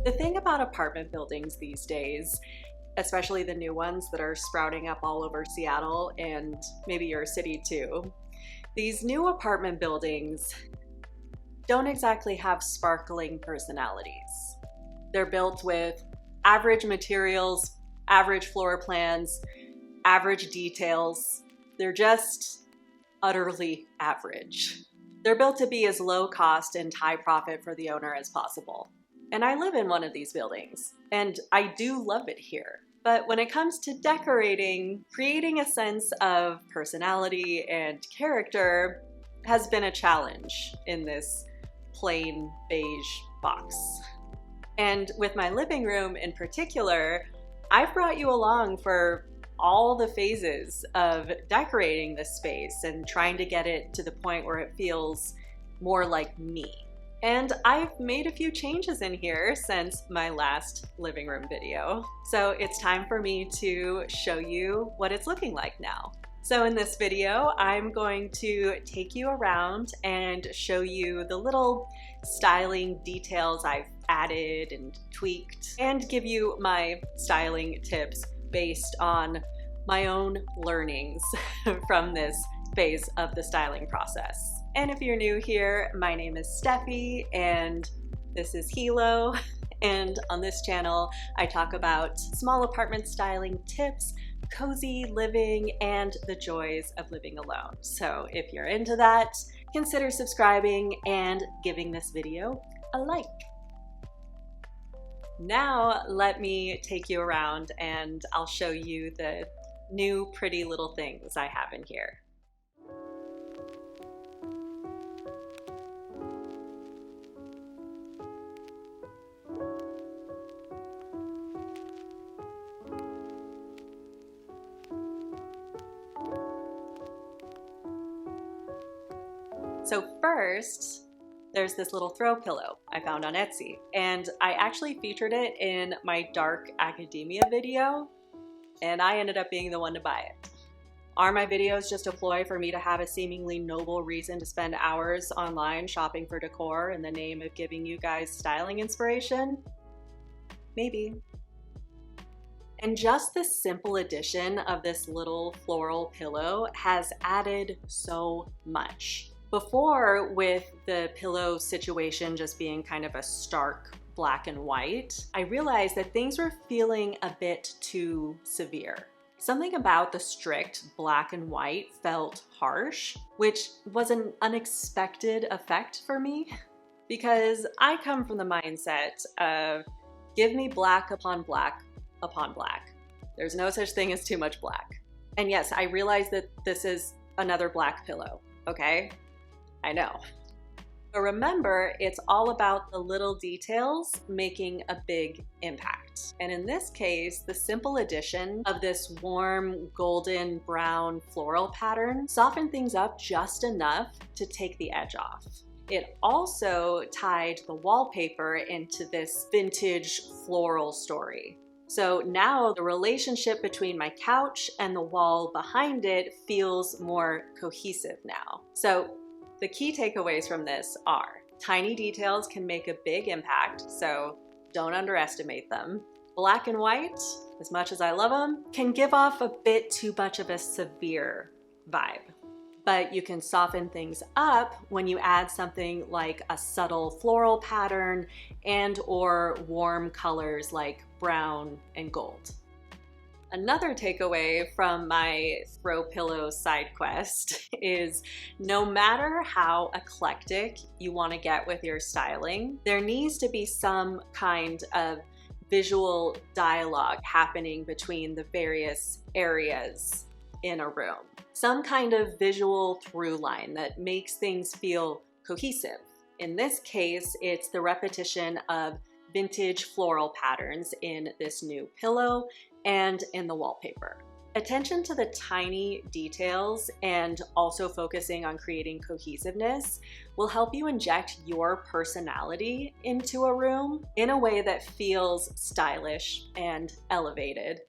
The thing about apartment buildings these days, especially the new ones that are sprouting up all over Seattle and maybe your city too, these new apartment buildings don't exactly have sparkling personalities. They're built with average materials, average floor plans, average details. They're just utterly average. They're built to be as low cost and high profit for the owner as possible. And I live in one of these buildings, and I do love it here. But when it comes to decorating, creating a sense of personality and character has been a challenge in this plain beige box. And with my living room in particular, I've brought you along for all the phases of decorating this space and trying to get it to the point where it feels more like me. And I've made a few changes in here since my last living room video. So it's time for me to show you what it's looking like now. So in this video, I'm going to take you around and show you the little styling details I've added and tweaked, and give you my styling tips based on my own learnings from this phase of the styling process. And if you're new here, my name is Steffi and this is Hilo. And on this channel, I talk about small apartment styling tips, cozy living, and the joys of living alone. So if you're into that, consider subscribing and giving this video a like. Now let me take you around and I'll show you the new pretty little things I have in here. So first, there's this little throw pillow I found on Etsy, and I actually featured it in my dark academia video, and I ended up being the one to buy it. Are my videos just a ploy for me to have a seemingly noble reason to spend hours online shopping for decor in the name of giving you guys styling inspiration? Maybe. And just the simple addition of this little floral pillow has added so much. Before, with the pillow situation just being kind of a stark black and white, I realized that things were feeling a bit too severe. Something about the strict black and white felt harsh, which was an unexpected effect for me, because I come from the mindset of give me black upon black upon black. There's no such thing as too much black. And yes, I realize that this is another black pillow, okay? I know. But remember, it's all about the little details making a big impact. And in this case, the simple addition of this warm golden brown floral pattern softened things up just enough to take the edge off. It also tied the wallpaper into this vintage floral story. So now the relationship between my couch and the wall behind it feels more cohesive now. So the key takeaways from this are tiny details can make a big impact, so don't underestimate them. Black and white, as much as I love them, can give off a bit too much of a severe vibe. But you can soften things up when you add something like a subtle floral pattern and or warm colors like brown and gold. Another takeaway from my throw pillow side quest is no matter how eclectic you want to get with your styling, there needs to be some kind of visual dialogue happening between the various areas in a room. Some kind of visual through line that makes things feel cohesive. In this case, it's the repetition of vintage floral patterns in this new pillow and in the wallpaper. Attention to the tiny details and also focusing on creating cohesiveness will help you inject your personality into a room in a way that feels stylish and elevated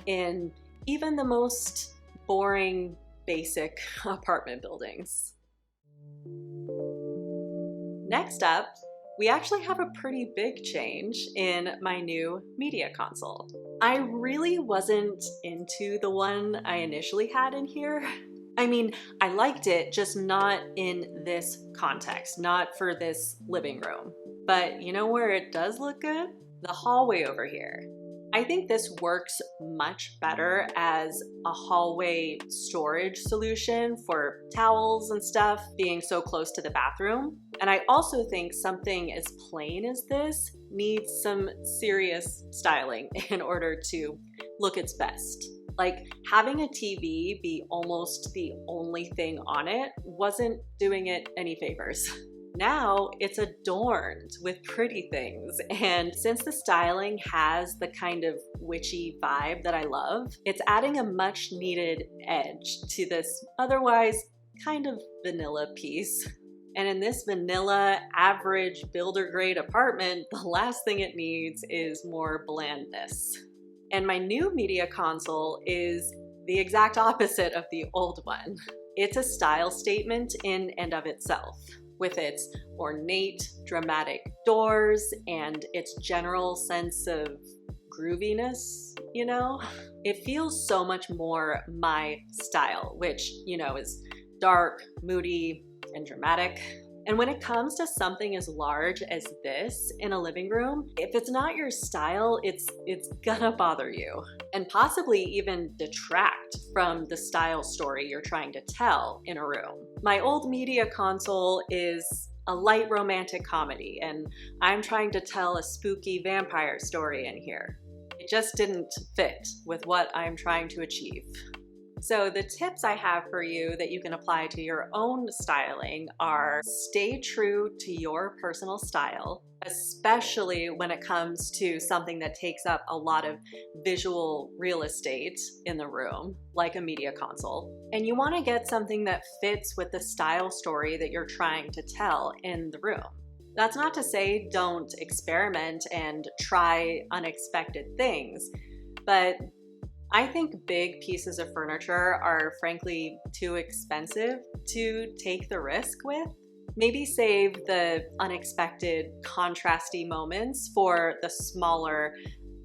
in even the most boring, basic apartment buildings. Next up we actually have a pretty big change in my new media console. I really wasn't into the one I initially had in here. I mean, I liked it, just not in this context, not for this living room. But you know where it does look good? The hallway over here. I think this works much better as a hallway storage solution for towels and stuff, being so close to the bathroom. And I also think something as plain as this needs some serious styling in order to look its best. Like, having a TV be almost the only thing on it wasn't doing it any favors. Now it's adorned with pretty things, and since the styling has the kind of witchy vibe that I love, it's adding a much needed edge to this otherwise kind of vanilla piece. And in this vanilla, average, builder grade apartment, the last thing it needs is more blandness. And my new media console is the exact opposite of the old one. It's a style statement in and of itself, with its ornate, dramatic doors and its general sense of grooviness, you know? It feels so much more my style, which, you know, is dark, moody, and dramatic. And when it comes to something as large as this in a living room, if it's not your style, it's gonna bother you and possibly even detract from the style story you're trying to tell in a room. My old media console is a light romantic comedy, and I'm trying to tell a spooky vampire story in here. It just didn't fit with what I'm trying to achieve. So the tips I have for you that you can apply to your own styling are: stay true to your personal style, especially when it comes to something that takes up a lot of visual real estate in the room, like a media console. And you want to get something that fits with the style story that you're trying to tell in the room. That's not to say don't experiment and try unexpected things, but I think big pieces of furniture are frankly too expensive to take the risk with. Maybe save the unexpected, contrasty moments for the smaller,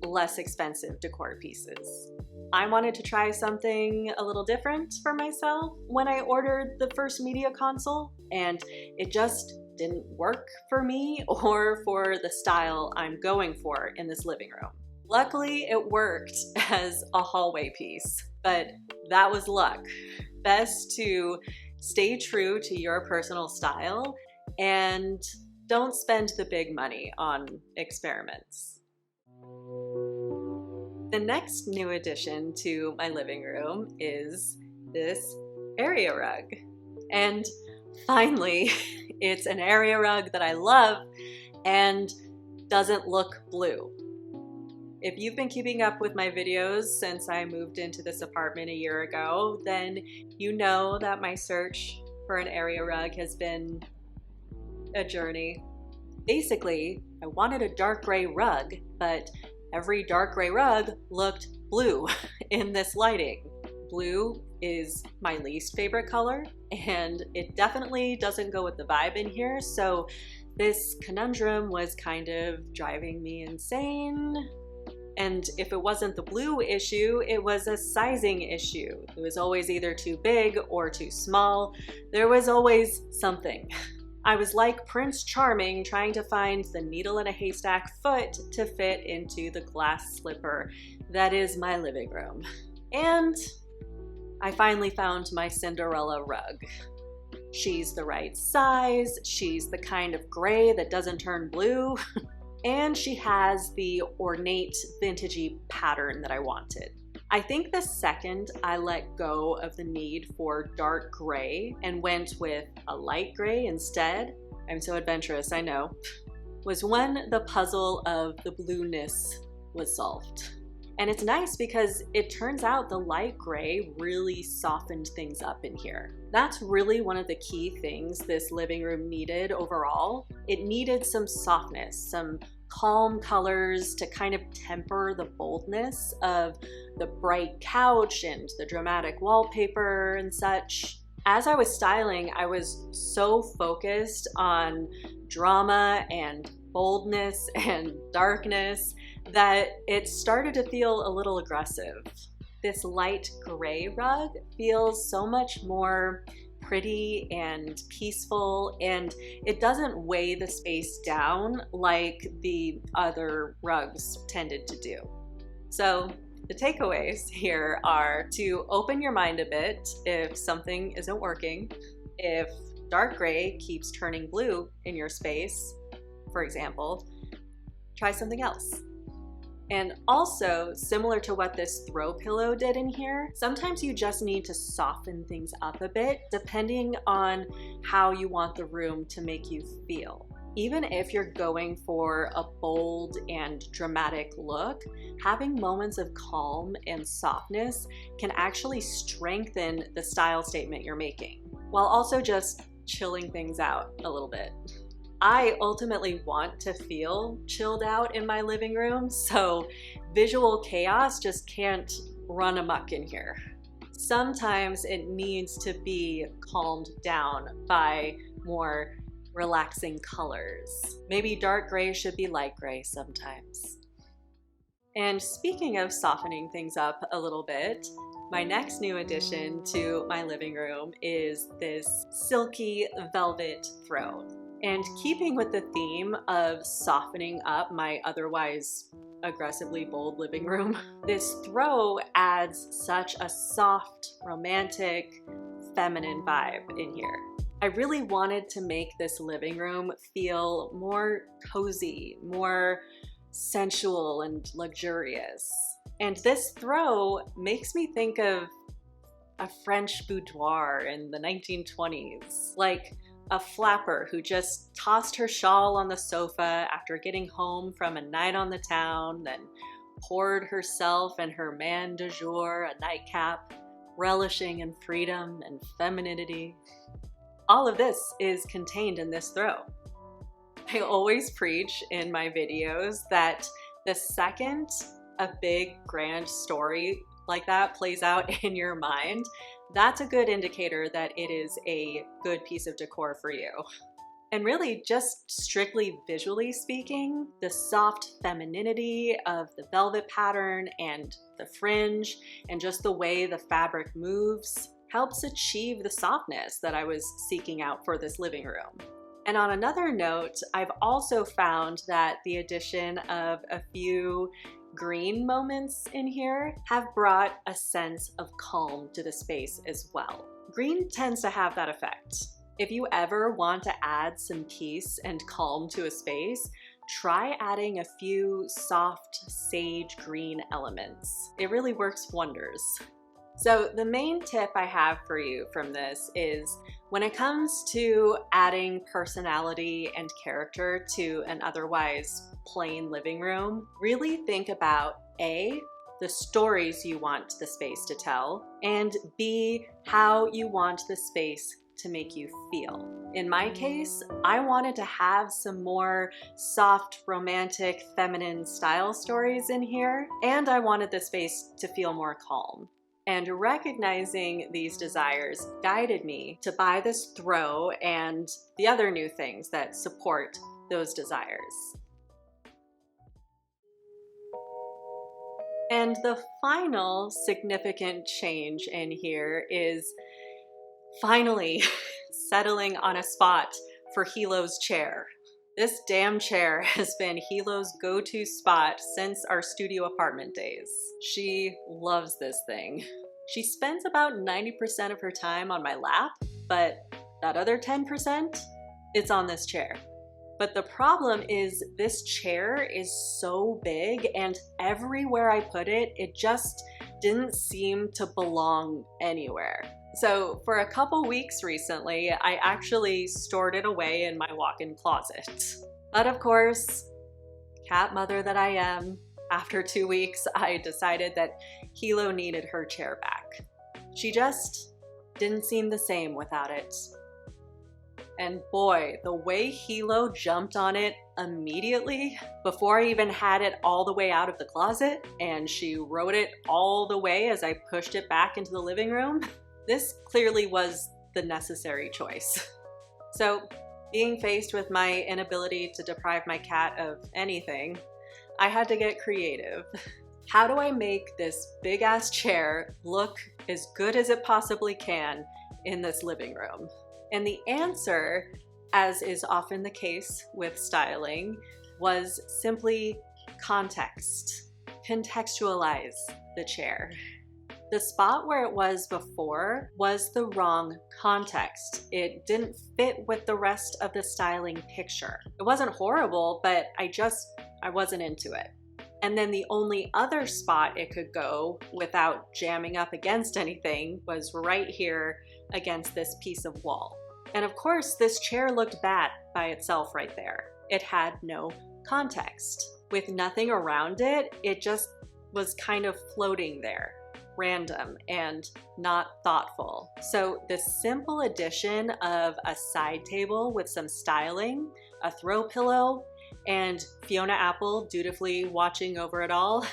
less expensive decor pieces. I wanted to try something a little different for myself when I ordered the first media console, and it just didn't work for me or for the style I'm going for in this living room. Luckily, it worked as a hallway piece, but that was luck. Best to stay true to your personal style and don't spend the big money on experiments. The next new addition to my living room is this area rug. And finally, it's an area rug that I love and doesn't look blue. If you've been keeping up with my videos since I moved into this apartment a year ago, then you know that my search for an area rug has been a journey. Basically, I wanted a dark gray rug, but every dark gray rug looked blue in this lighting. Blue is my least favorite color, and it definitely doesn't go with the vibe in here, so this conundrum was kind of driving me insane. And if it wasn't the blue issue, it was a sizing issue. It was always either too big or too small. There was always something. I was like Prince Charming trying to find the needle in a haystack foot to fit into the glass slipper that is my living room. And I finally found my Cinderella rug. She's the right size, she's the kind of gray that doesn't turn blue, and she has the ornate, vintagey pattern that I wanted. I think the second I let go of the need for dark gray and went with a light gray instead, I'm so adventurous, I know, was when the puzzle of the blueness was solved. And it's nice because it turns out the light gray really softened things up in here. That's really one of the key things this living room needed overall. It needed some softness, some calm colors to kind of temper the boldness of the bright couch and the dramatic wallpaper and such. As I was styling, I was so focused on drama and boldness and darkness that it started to feel a little aggressive. This light gray rug feels so much more pretty and peaceful, and it doesn't weigh the space down like the other rugs tended to do. So the takeaways here are to open your mind a bit if something isn't working. If dark gray keeps turning blue in your space, for example, try something else. And also, similar to what this throw pillow did in here, sometimes you just need to soften things up a bit depending on how you want the room to make you feel. Even if you're going for a bold and dramatic look, having moments of calm and softness can actually strengthen the style statement you're making, while also just chilling things out a little bit. I ultimately want to feel chilled out in my living room, so visual chaos just can't run amok in here. Sometimes it needs to be calmed down by more relaxing colors. Maybe dark gray should be light gray sometimes. And speaking of softening things up a little bit, my next new addition to my living room is this silky velvet throne. And keeping with the theme of softening up my otherwise aggressively bold living room, this throw adds such a soft, romantic, feminine vibe in here. I really wanted to make this living room feel more cozy, more sensual and luxurious. And this throw makes me think of a French boudoir in the 1920s, like a flapper who just tossed her shawl on the sofa after getting home from a night on the town, then poured herself and her man du jour a nightcap, relishing in freedom and femininity. All of this is contained in this throw. I always preach in my videos that the second a big grand story like that plays out in your mind, that's a good indicator that it is a good piece of decor for you. And really, just strictly visually speaking, the soft femininity of the velvet pattern and the fringe and just the way the fabric moves helps achieve the softness that I was seeking out for this living room. And on another note, I've also found that the addition of a few green moments in here have brought a sense of calm to the space as well. Green tends to have that effect. If you ever want to add some peace and calm to a space, try adding a few soft sage green elements. It really works wonders. So the main tip I have for you from this is when it comes to adding personality and character to an otherwise plain living room, really think about A, the stories you want the space to tell, and B, how you want the space to make you feel. In my case, I wanted to have some more soft, romantic, feminine style stories in here, and I wanted the space to feel more calm. And recognizing these desires guided me to buy this throw and the other new things that support those desires. And the final significant change in here is finally settling on a spot for Hilo's chair. This damn chair has been Hilo's go-to spot since our studio apartment days. She loves this thing. She spends about 90% of her time on my lap, but that other 10%, it's on this chair. But the problem is this chair is so big, and everywhere I put it, it just didn't seem to belong anywhere. So for a couple weeks recently, I actually stored it away in my walk-in closet. But of course, cat mother that I am, after 2 weeks, I decided that Hilo needed her chair back. She just didn't seem the same without it. And boy, the way Hilo jumped on it immediately, before I even had it all the way out of the closet, and she rode it all the way as I pushed it back into the living room, this clearly was the necessary choice. So, being faced with my inability to deprive my cat of anything, I had to get creative. How do I make this big ass chair look as good as it possibly can in this living room? And the answer, as is often the case with styling, was simply context. Contextualize the chair. The spot where it was before was the wrong context. It didn't fit with the rest of the styling picture. It wasn't horrible, but I wasn't into it. And then the only other spot it could go without jamming up against anything was right here against this piece of wall. And of course, this chair looked bad by itself right there. It had no context. With nothing around it, it just was kind of floating there, random and not thoughtful. So the simple addition of a side table with some styling, a throw pillow, and Fiona Apple dutifully watching over it all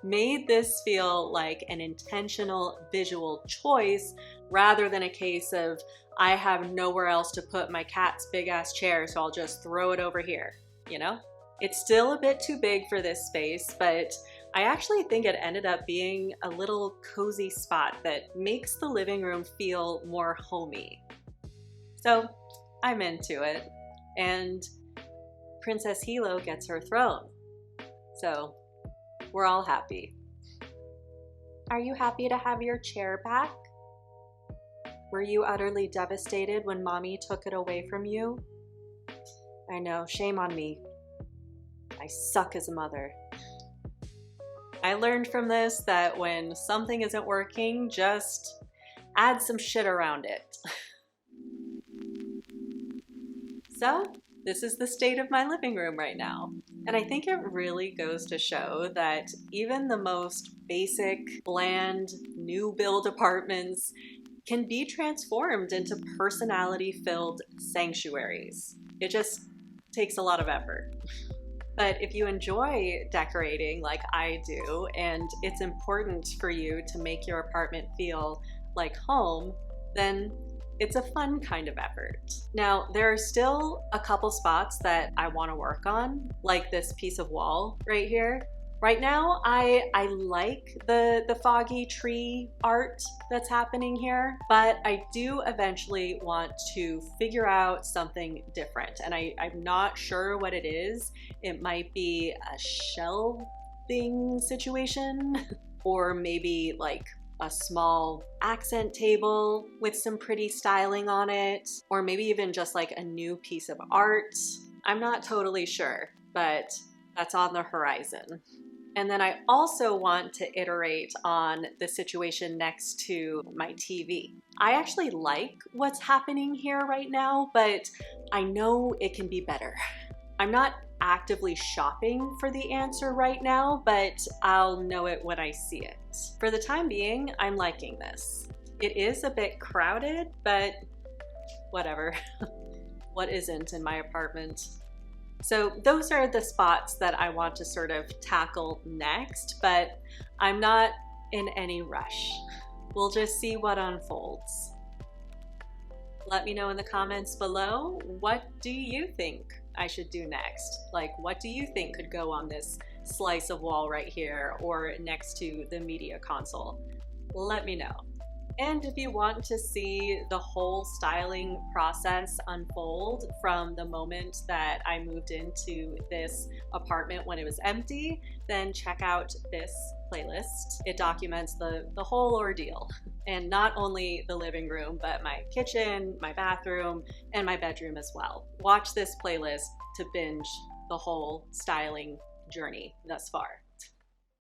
made this feel like an intentional visual choice rather than a case of, I have nowhere else to put my cat's big ass chair, so I'll just throw it over here, you know? It's still a bit too big for this space, but I actually think it ended up being a little cozy spot that makes the living room feel more homey. So I'm into it, and Princess Hilo gets her throne. So we're all happy. Are you happy to have your chair back? Were you utterly devastated when Mommy took it away from you? I know, shame on me. I suck as a mother. I learned from this that when something isn't working, just add some shit around it. So, this is the state of my living room right now. And I think it really goes to show that even the most basic, bland, new build apartments can be transformed into personality-filled sanctuaries. It just takes a lot of effort. But if you enjoy decorating like I do, and it's important for you to make your apartment feel like home, then it's a fun kind of effort. Now, there are still a couple spots that I want to work on, like this piece of wall right here. Right now, I like the foggy tree art that's happening here, but I do eventually want to figure out something different, and I'm not sure what it is. It might be a shelving situation, or maybe like a small accent table with some pretty styling on it, or maybe even just like a new piece of art. I'm not totally sure, but that's on the horizon. And then I also want to iterate on the situation next to my TV. I actually like what's happening here right now, but I know it can be better. I'm not actively shopping for the answer right now, but I'll know it when I see it. For the time being, I'm liking this. It is a bit crowded, but whatever. What isn't in my apartment? So those are the spots that I want to sort of tackle next, but I'm not in any rush. We'll just see what unfolds. Let me know in the comments below, what do you think I should do next? Like, what do you think could go on this slice of wall right here or next to the media console? Let me know. And if you want to see the whole styling process unfold from the moment that I moved into this apartment when it was empty, then check out this playlist. It documents the whole ordeal. And not only the living room, but my kitchen, my bathroom, and my bedroom as well. Watch this playlist to binge the whole styling journey thus far.